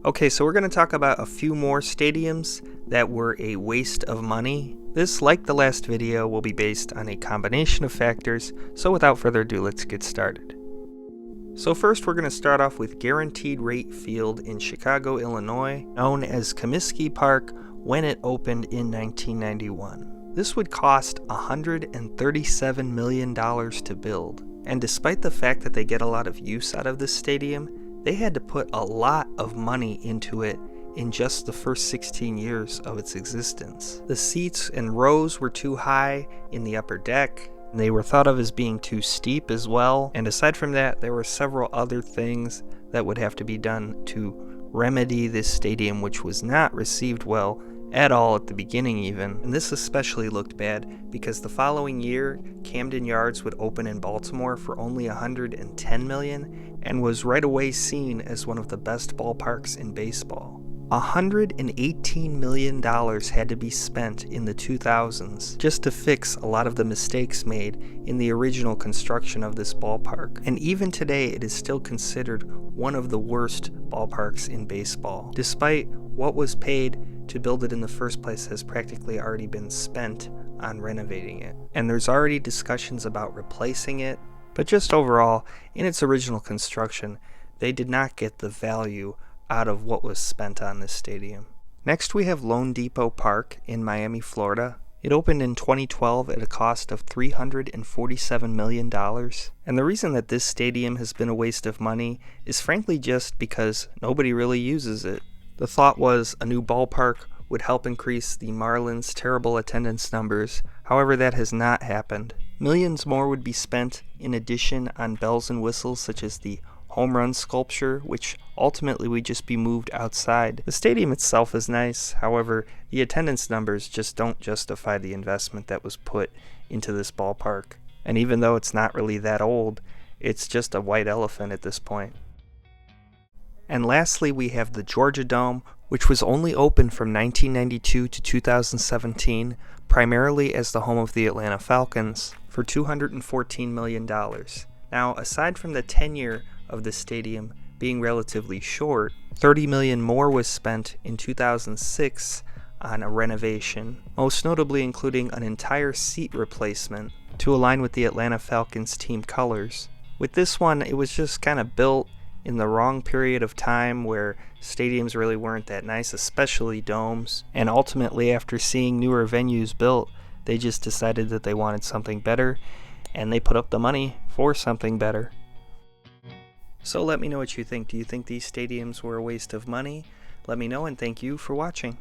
Okay, so we're going to talk about a few more stadiums that were a waste of money. This, like the last video, will be based on a combination of factors, so without further ado, let's get started. So first we're going to start off with Guaranteed Rate Field in Chicago, Illinois, known as Comiskey Park when it opened in 1991. This would cost $137 million to build, and despite the fact that they get a lot of use out of this stadium, they had to put a lot of money into it in just the first 16 years of its existence. The seats and rows were too high in the upper deck. They were thought of as being too steep as well, and aside from that, there were several other things that would have to be done to remedy this stadium, which was not received well at all at the beginning even. And this especially looked bad because the following year, Camden Yards would open in Baltimore for only $110 million and was right away seen as one of the best ballparks in baseball. $118 million had to be spent in the 2000s just to fix a lot of the mistakes made in the original construction of this ballpark. And even today, it is still considered one of the worst ballparks in baseball. Despite what was paid to build it in the first place has practically already been spent on renovating it. And there's already discussions about replacing it, but just overall, in its original construction, they did not get the value out of what was spent on this stadium. Next we have loanDepot Park in Miami, Florida. It opened in 2012 at a cost of $347 million. And the reason that this stadium has been a waste of money is frankly just because nobody really uses it. The thought was a new ballpark would help increase the Marlins' terrible attendance numbers. However, that has not happened. Millions more would be spent in addition on bells and whistles such as the home run sculpture, which ultimately would just be moved outside. The stadium itself is nice, however, the attendance numbers just don't justify the investment that was put into this ballpark. And even though it's not really that old, it's just a white elephant at this point. And lastly, we have the Georgia Dome, which was only open from 1992 to 2017, primarily as the home of the Atlanta Falcons, for $214 million. Now, aside from the tenure of the stadium being relatively short, $30 million more was spent in 2006 on a renovation, most notably including an entire seat replacement to align with the Atlanta Falcons team colors. With this one, it was just kind of built in the wrong period of time where stadiums really weren't that nice, especially domes, and ultimately after seeing newer venues built, they just decided that they wanted something better, and they put up the money for something better. So let me know what you think. Do you think these stadiums were a waste of money? Let me know, and thank you for watching.